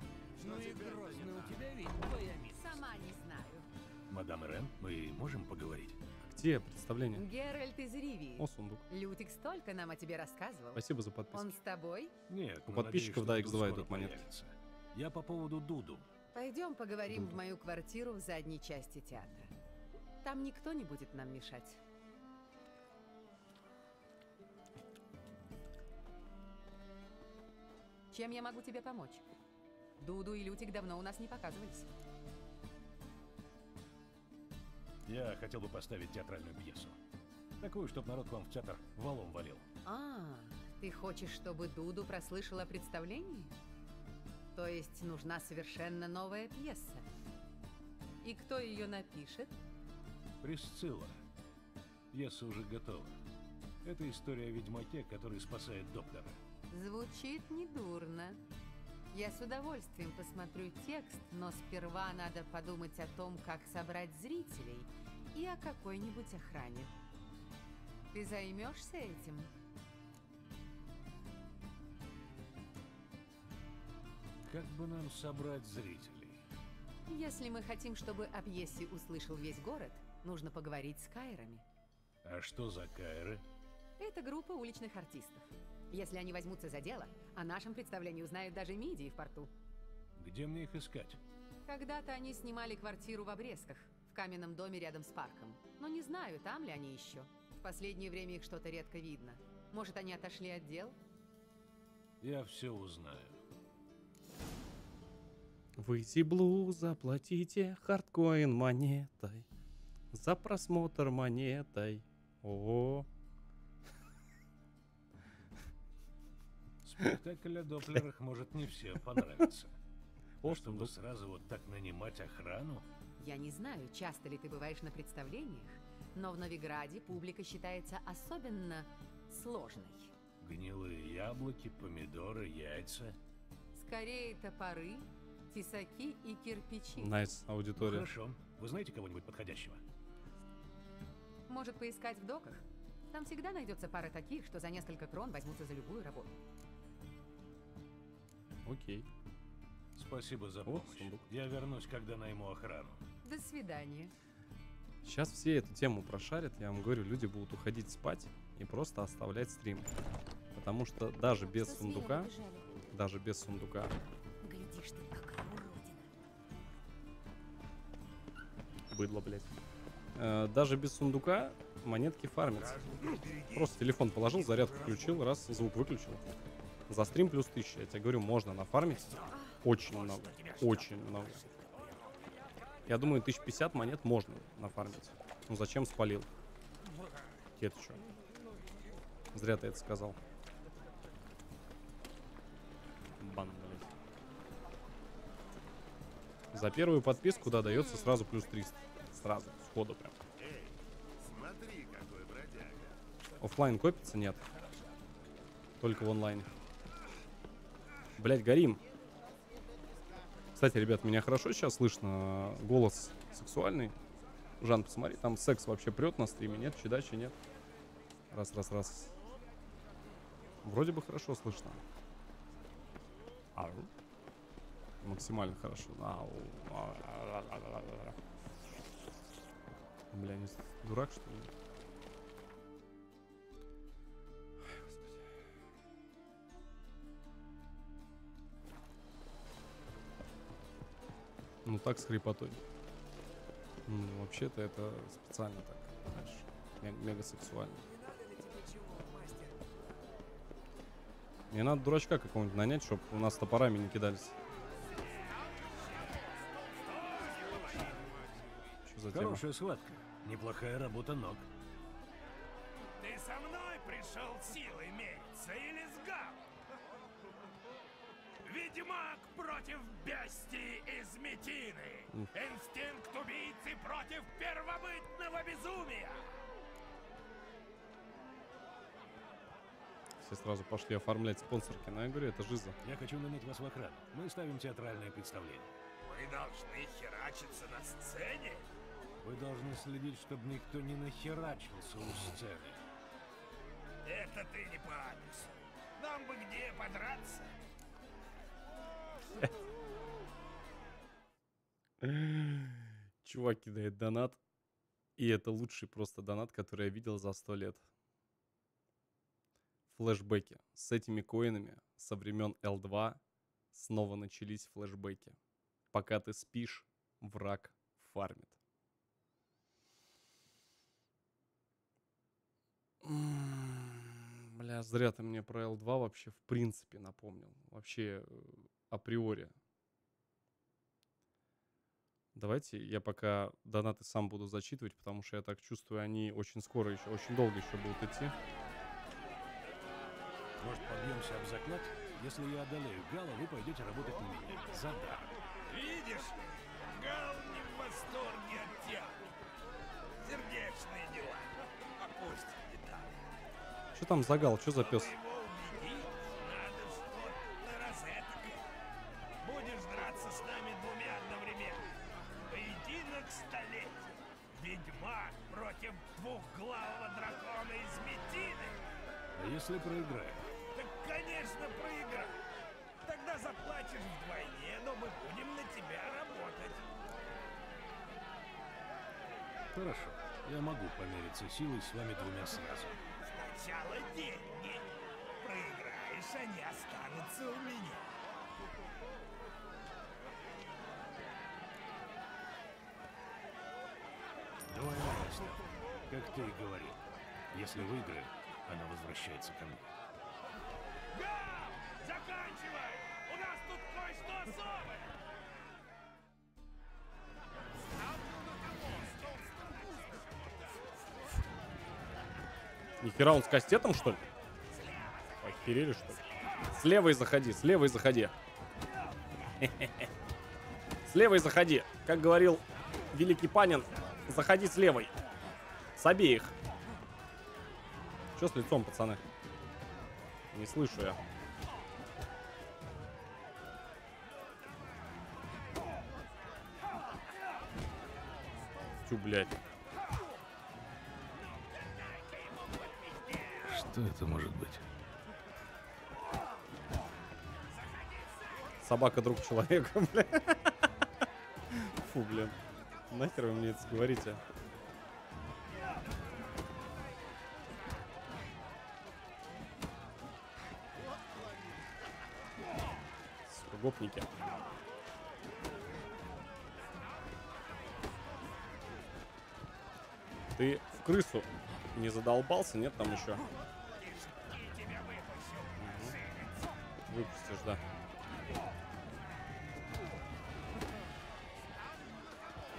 Ну и грозный у тебя вид, твоя мисс. сама не знаю. Мадам Эрен, мы можем поговорить? Где представление? Геральт из Ривии. О, сундук. Лютик столько нам о тебе рассказывал. Спасибо за подписку. Он с тобой? Нет, У но подписчиков, надеюсь, да, что X2 Дуду идут скоро монетки. появится. Я по поводу Дуду. Пойдем поговорим в мою квартиру в задней части театра. Там никто не будет нам мешать. Чем я могу тебе помочь? Дуду и Лютик давно у нас не показывались. Я хотел бы поставить театральную пьесу. Такую, чтобы народ к вам в театр валом валил. Ты хочешь, чтобы Дуду прослышал о представлении? То есть нужна совершенно новая пьеса. И кто ее напишет? Присцилла. Пьеса уже готова. Это история о ведьмаке, который спасает Доплера. Звучит недурно. Я с удовольствием посмотрю текст, но сперва надо подумать о том, как собрать зрителей и о какой-нибудь охране. Ты займешься этим? Как бы нам собрать зрителей? Если мы хотим, чтобы о пьесе услышал весь город, нужно поговорить с кайрами. А что за кайры? Это группа уличных артистов. Если они возьмутся за дело, о нашем представлении узнают даже мидии в порту. Где мне их искать? Когда-то они снимали квартиру в Обрезках, в каменном доме рядом с парком. Но не знаю, там ли они еще. В последнее время их что-то редко видно. Может, они отошли от дел? Я все узнаю. Вы Зиблу заплатите хардкоин монетой. За просмотр монетой. О, Спектакль о Доплерах может не всем понравиться. О, Чтобы сундук. сразу вот так нанимать охрану? Я не знаю, часто ли ты бываешь на представлениях, но в Новиграде публика считается особенно сложной. Гнилые яблоки, помидоры, яйца. Скорее топоры, тесаки и кирпичи. Найс, аудитория. Хорошо. Вы знаете кого-нибудь подходящего? Может поискать в доках? Там всегда найдется пара таких, что за несколько крон возьмутся за любую работу. Окей. Спасибо за О, помощь. сундук. Я вернусь, когда найму охрану. До свидания. Сейчас все эту тему прошарят, я вам говорю, люди будут уходить спать и просто оставлять стрим. Потому что даже без Что змеи сундука, набежали? даже без сундука, Глядишь ты, какая уродина. быдло, блядь. Даже без сундука монетки фармятся. Просто телефон положил, зарядку включил, раз, звук выключил. За стрим плюс 1000, я тебе говорю, можно нафармить очень много, очень много. Я думаю, 1050 монет можно нафармить. Ну зачем спалил? Это что? Зря ты это сказал. Бан, блядь. За первую подписку, да, дается сразу плюс 300. Сразу, сходу прям. Смотри, какой бродяга. Оффлайн копится? Нет. Только в онлайне. Блять, горим. Кстати, ребят, меня хорошо сейчас слышно. Голос сексуальный. Жан, посмотри, там секс вообще прет на стриме. Нет, чедачи нет. Раз. Вроде бы хорошо слышно. Ау. Максимально хорошо. Ау. Бля, не дурак, что ли? так с хрипотой. Вообще-то это специально так, знаешь, мега сексуально. Мне надо дурачка какого-нибудь нанять, чтобы у нас топорами не кидались. Что за тема? Хорошая схватка. Неплохая работа ног. Ты со мной пришел силой мериться или с Гал? Ведьмак против бестии из Метины. Инстинкт убийцы против первобытного безумия. Все сразу пошли оформлять спонсорки. Но я говорю, это жиза. Я хочу нанять вас в охрану. Мы ставим театральное представление. Мы должны херачиться на сцене? Вы должны следить, чтобы никто не нахерачился у сцены. Это ты не по адресу. Нам бы где подраться? Чувак кидает донат. И это лучший просто донат, который я видел за 100 лет. Флэшбэки. С этими коинами со времен L2 снова начались флэшбэки. Пока ты спишь, враг фармит. Бля, зря ты мне про L2 вообще в принципе напомнил. Вообще априори. Давайте я пока донаты сам буду зачитывать, потому что я так чувствую, они очень скоро еще, очень долго еще будут идти. Может, побьемся об заклад? Если я одолею Гала, вы пойдете работать на меня. За даром. Видишь ли, Гал не в восторге от театра. Сердечные дела. А пусть детали. Что там за Гал? Что за пес? Его убедить надо что-то розетка. Будешь драться с нами двумя одновременно. Поединок столетия. Ведьмак против двухглавого дракона из Метины. А если проиграю? Так, конечно, проиграй. Тогда заплатишь вдвойне, но мы будем на тебя работать. Хорошо. Я могу помериться силой с вами двумя сразу. Сначала деньги. Проиграешь, они останутся у меня. Двойная ставка. Как ты и говорил. Если выиграю, она возвращается ко мне. Гал! Заканчивай! У нас тут кое-что особое! Нихера он с кастетом, что ли? Охерели, что ли? С левой заходи, с левой заходи. С левой заходи. Как говорил великий Панин, заходи с левой. С обеих. Что с лицом, пацаны? Не слышу я. Тю, блядь. Что это может быть? Собака друг человека, бля. Фу, блин. Нахер вы мне это говорите? Сука, гопники. Ты в крысу не задолбался? Нет, там еще? Выпустишь, да.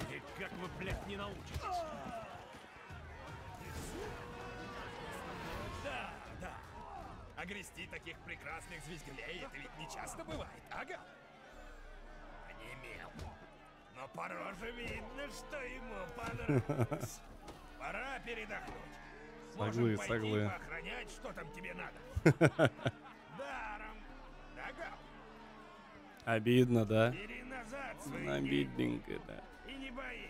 И как вы, блядь, не научитесь? Да, да. А грести таких прекрасных звездюлей это ведь не часто бывает, ага? Онемел. Но по роже видно, что ему понравилось. Пора передохнуть. Можем пойти поохранять, что там тебе надо. Даром. Да, Гал? Обидно, да? Бери назад свои Обидненько, да. и не боись.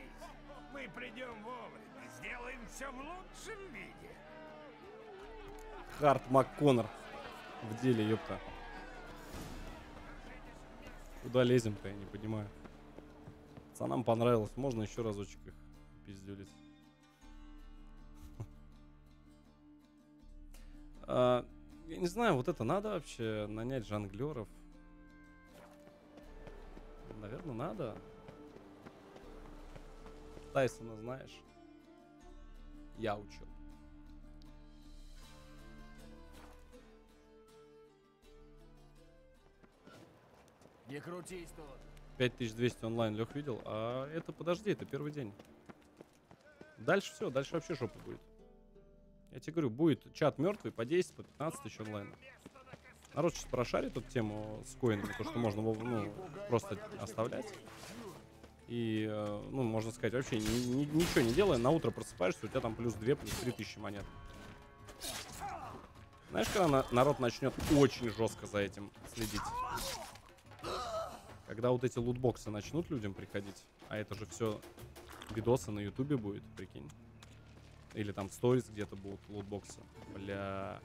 Мы придем вовремя. Сделаем все в лучшем виде. Харт МакКоннор в деле, ёпта. Куда лезем-то, я не понимаю. Пацанам понравилось. Можно еще разочек их пиздюлить. Я не знаю, вот это надо вообще нанять жонглеров? Наверное, надо. Тайсона знаешь? Я учил. Не крутись тут. 5200 онлайн, Лех, видел? А это, подожди, это первый день. Дальше все, дальше вообще жопа будет. Я тебе говорю, будет чат мертвый по 10, по 15 тысяч онлайн. Народ сейчас прошарит эту тему с коинами, то, что можно просто оставлять. И, ну, можно сказать, вообще ничего не делая, на утро просыпаешься, у тебя там плюс 2, плюс 3000 монет. Знаешь, когда народ начнет очень жестко за этим следить? Когда вот эти лутбоксы начнут людям приходить, а это же все видосы на ютубе будет, прикинь. Или там в сторис где-то будут лутбоксы. Бля.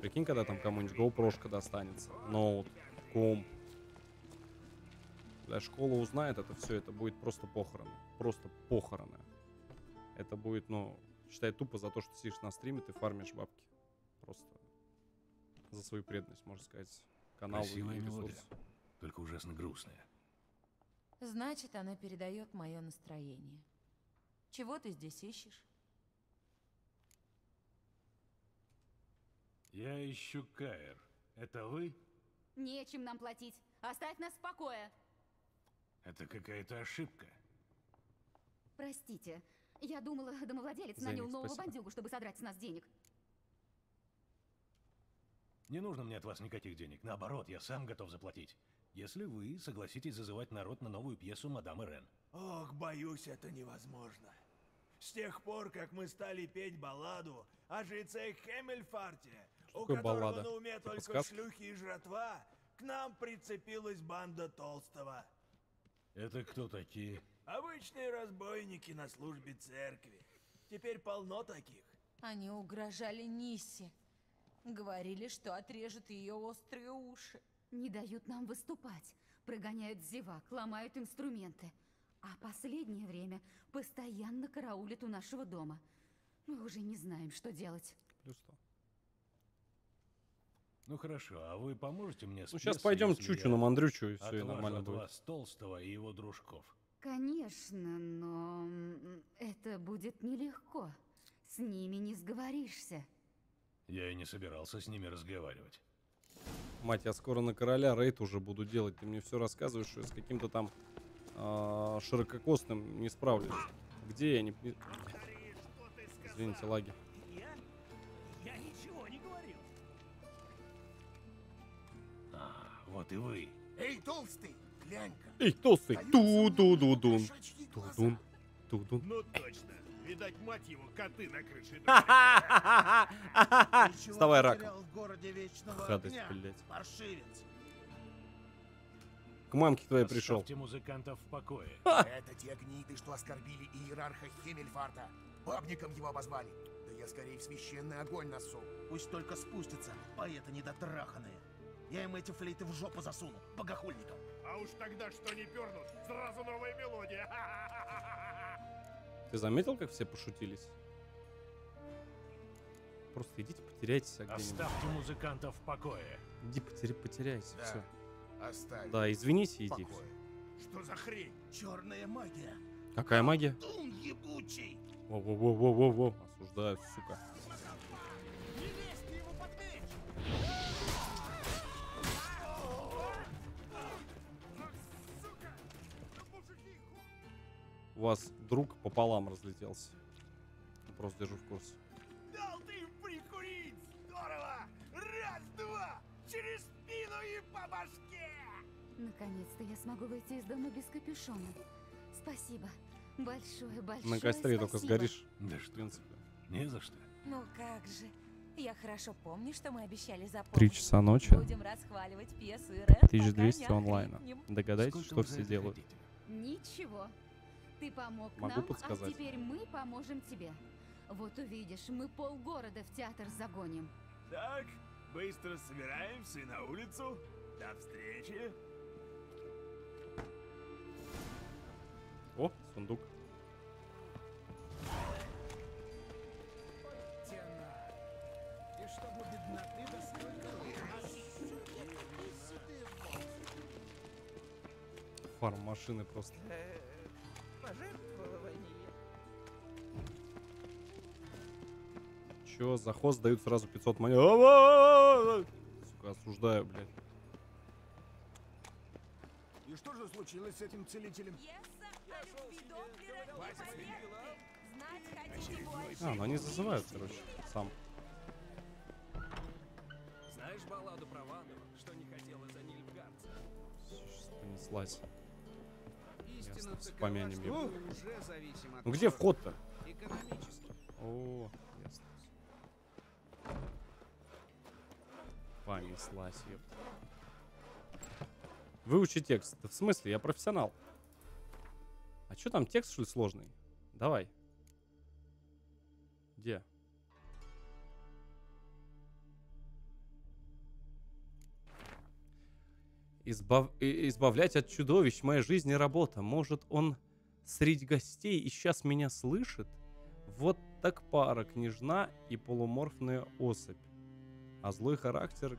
Прикинь, когда там кому-нибудь GoPro-шка достанется. Ноут, комп. Бля, школа узнает это все, это будет просто похороны. Просто похороны. Это будет, ну, считай, тупо за то, что сидишь на стриме, ты фармишь бабки. Просто за свою преданность, можно сказать, каналу и Красивая мелодия, ресурсу. только ужасно грустная. Значит, она передает мое настроение. Чего ты здесь ищешь? Я ищу Каэр. Это вы? Нечем нам платить. Оставь нас в покое. Это какая-то ошибка. Простите, я думала, домовладелец Зайник, нанял нового спасибо. бандюгу, чтобы содрать с нас денег. Не нужно мне от вас никаких денег. Наоборот, я сам готов заплатить. Если вы согласитесь зазывать народ на новую пьесу «Мадам Ирен». Ох, боюсь, это невозможно. С тех пор, как мы стали петь балладу о жреце Хеммельфарте, у такое которого баллада? на уме Это только подсказка? шлюхи и жратва, к нам прицепилась банда Толстого. Это кто такие? Обычные разбойники на службе церкви. Теперь полно таких. Они угрожали Ниссе. Говорили, что отрежут ее острые уши. Не дают нам выступать. Прогоняют зевак, ломают инструменты. А последнее время постоянно караулят у нашего дома. Мы уже не знаем, что делать. Плюс 100. Ну хорошо, а вы поможете мне с Ну, сейчас пьесой, пойдем если Чучу я на Мандрючу, и все, и отважу нормально от будет. вас Толстого и его дружков? Конечно, но это будет нелегко. С ними не сговоришься. Я и не собирался с ними разговаривать. Мать, я скоро на короля рейд уже буду делать. Ты мне все рассказываешь, что я с каким-то там ширококосным не справлюсь. Где я? Извините, лаги. Я ничего не говорил. А, вот и вы. Эй, толстый, глянь-ка. Эй, толстый! Ту-ду-ду-дун. Ту-дун. Ту-дун. Ну точно. Видать, мать его, коты на крыше. Вставай, рак. В городе вечного Гадость, огня. блядь. Паршивец. К мамке твоей пришел. Оставьте музыкантов в покое. Это те гниды, что оскорбили иерарха Хеммельфарта. Бабником его обозвали. Да я скорее в священный огонь носу. Пусть только спустятся, поэты недотраханные. Я им эти флейты в жопу засуну, богохульникам. А уж тогда что не пернут, сразу новая мелодия. Ты заметил, как все пошутились? Просто идите потеряйтесь где-нибудь. Оставьте музыкантов в покое. Иди потеряйся, Да. все. Оставь. Да, извинись и иди. Покой. Что за хрень? Черная магия. Какая магия? Тун ебучий. Во-во-во-во-во-во. Осуждаю, сука. У вас друг пополам разлетелся. Просто держу в курсе. Дал ты им прикурить! Здорово! Раз, два! Через спину и по башке! Наконец-то я смогу выйти из дома без капюшона. Спасибо. Большое, большое На костре только спасибо. сгоришь. Да В что, принципе. не за что. Ну как же. Я хорошо помню, что мы обещали запомнить. 3 часа ночи. Будем расхваливать пьесу Ирен, 1200 пока не онлайна. охрипнем. Догадайтесь, Сколько что вы за все это делают. хотите? Ничего. Ты помог Могу нам, подсказать. а теперь мы поможем тебе. Вот увидишь, мы полгорода в театр загоним. Так, быстро собираемся и на улицу. До встречи. О, сундук. И чтобы бедноты да сколько Фарм машины просто. пожертвовать Чё, за хост дают сразу 500 монет. Сука, осуждаю, блядь. И что же случилось с этим целителем? А, ну они зазывают, короче, сам. Знаешь балладу про Ванну, что не хотела за Нильфгардца? Сейчас понеслась. Ясно, Истина помянем такова, его. что мы уже зависим от Ну где крови. вход-то? Экономически. О, ясно. Понеслась, ёпта. Выучи текст. Да в смысле? Я профессионал. А что там, текст, что ли, сложный? Давай. Где? Избавлять от чудовищ моя жизнь и работа. Может, он среди гостей и сейчас меня слышит? Вот так пара, княжна и полуморфная особь. А злой характер,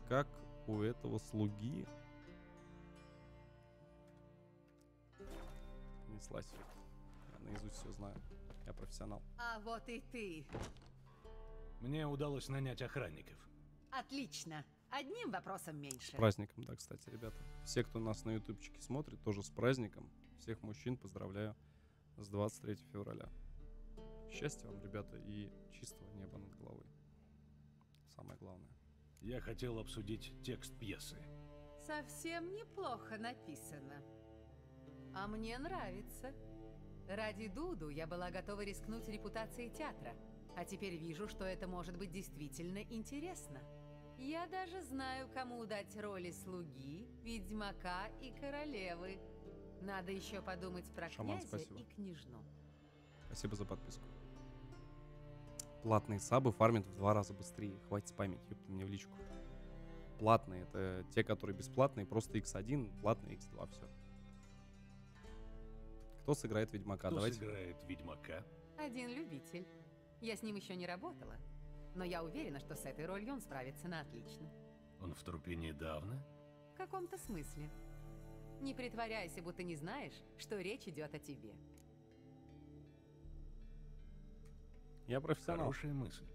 как у этого слуги. Неслась. Я наизусть все знаю. Я профессионал. А вот и ты. Мне удалось нанять охранников. Отлично. Одним вопросом меньше. С праздником, да, кстати, ребята. Все, кто нас на ютубчике смотрит, тоже с праздником. Всех мужчин поздравляю с 23 февраля. Счастья вам, ребята, и чистого неба над головой. Самое главное. Я хотел обсудить текст пьесы. Совсем неплохо написано. А мне нравится. Ради Дуду я была готова рискнуть репутацией театра. А теперь вижу, что это может быть действительно интересно. Я даже знаю, кому дать роли слуги, ведьмака и королевы. Надо еще подумать про Шаман, князя спасибо. и княжну. Спасибо за подписку. Платные сабы фармят в 2 раза быстрее. Хватит спамить, ёпта, мне в личку. Платные — это те, которые бесплатные, просто x1, платные x2, все. Кто сыграет Ведьмака? Кто Давайте. сыграет Ведьмака? Один любитель. Я с ним еще не работала. Но я уверена, что с этой ролью он справится на отлично. Он в трупе недавно? В каком-то смысле. Не притворяйся, будто не знаешь, что речь идет о тебе. Я профессионал. Хорошая мысль.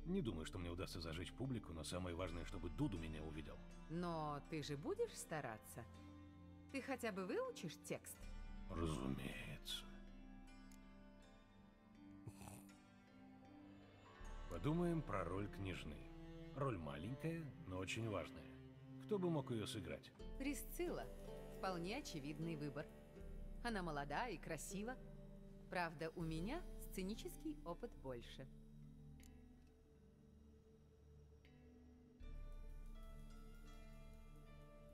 Не думаю, что мне удастся зажечь публику, но самое важное, чтобы Дуду меня увидел. Но ты же будешь стараться? Ты хотя бы выучишь текст? Разумеется. Подумаем про роль княжны. Роль маленькая, но очень важная. Кто бы мог ее сыграть? Присцилла. Вполне очевидный выбор. Она молода и красива. Правда, у меня сценический опыт больше.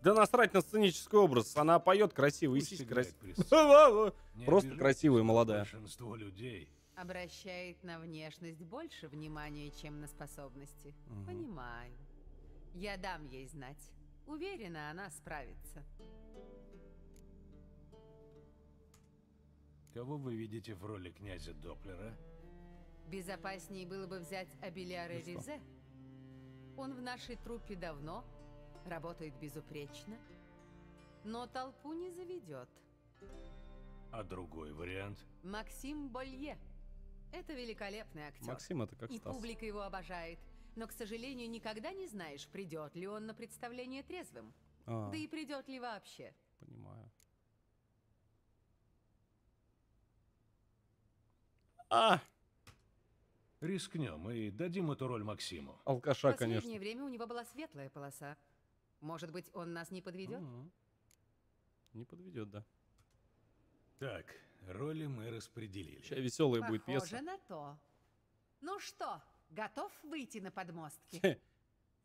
Да насрать на сценический образ. Она поет красиво и Пусть сиськи играет красивые. Не Просто обижайтесь, красивая и но молодая. Большинство людей. Обращает на внешность больше внимания, чем на способности. Понимаю. Я дам ей знать. Уверена, она справится. Кого вы видите в роли князя Доплера? Безопаснее было бы взять Абеляра Ну что? Ризе. Он в нашей труппе давно, работает безупречно, но толпу не заведет. А другой вариант? Максим Болье. Это великолепный актер. Максим — это как И Стас. публика его обожает. Но, к сожалению, никогда не знаешь, придет ли он на представление трезвым. А, Да и придет ли вообще. понимаю. А, Рискнем и дадим эту роль Максиму. алкаша, В последнее конечно. время у него была светлая полоса. Может быть, он нас не подведет? Не подведет, да. Так, роли мы распределили. Сейчас веселая будет Похоже пьеса. на то. Ну что, готов выйти на подмостки?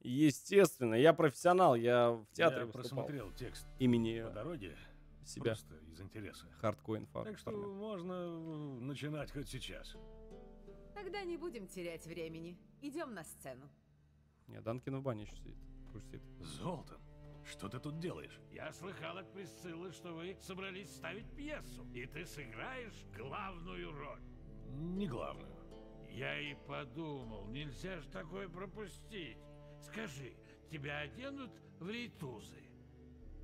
Естественно, я профессионал, я в театре Я выступал. просмотрел текст Имени по дороге, себя. просто из интереса. Хардкоин фарм. Так что можно начинать хоть сейчас. Тогда не будем терять времени. Идем на сцену. Нет, Данкин в бане еще сидит. Грустит. Золтан, что ты тут делаешь? Я слыхал от Присциллы, что вы собрались ставить пьесу, и ты сыграешь главную роль. Не главную. Я и подумал, нельзя ж такое пропустить. Скажи, тебя оденут в рейтузы?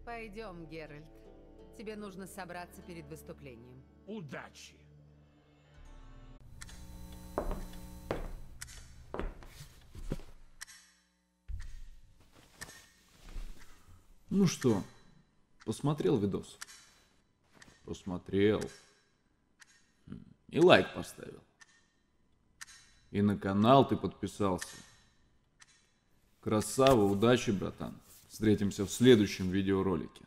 Пойдем, Геральт. Тебе нужно собраться перед выступлением. Удачи! Ну что, посмотрел видос? Посмотрел. И лайк поставил. И на канал ты подписался. Красава, удачи, братан. Встретимся в следующем видеоролике.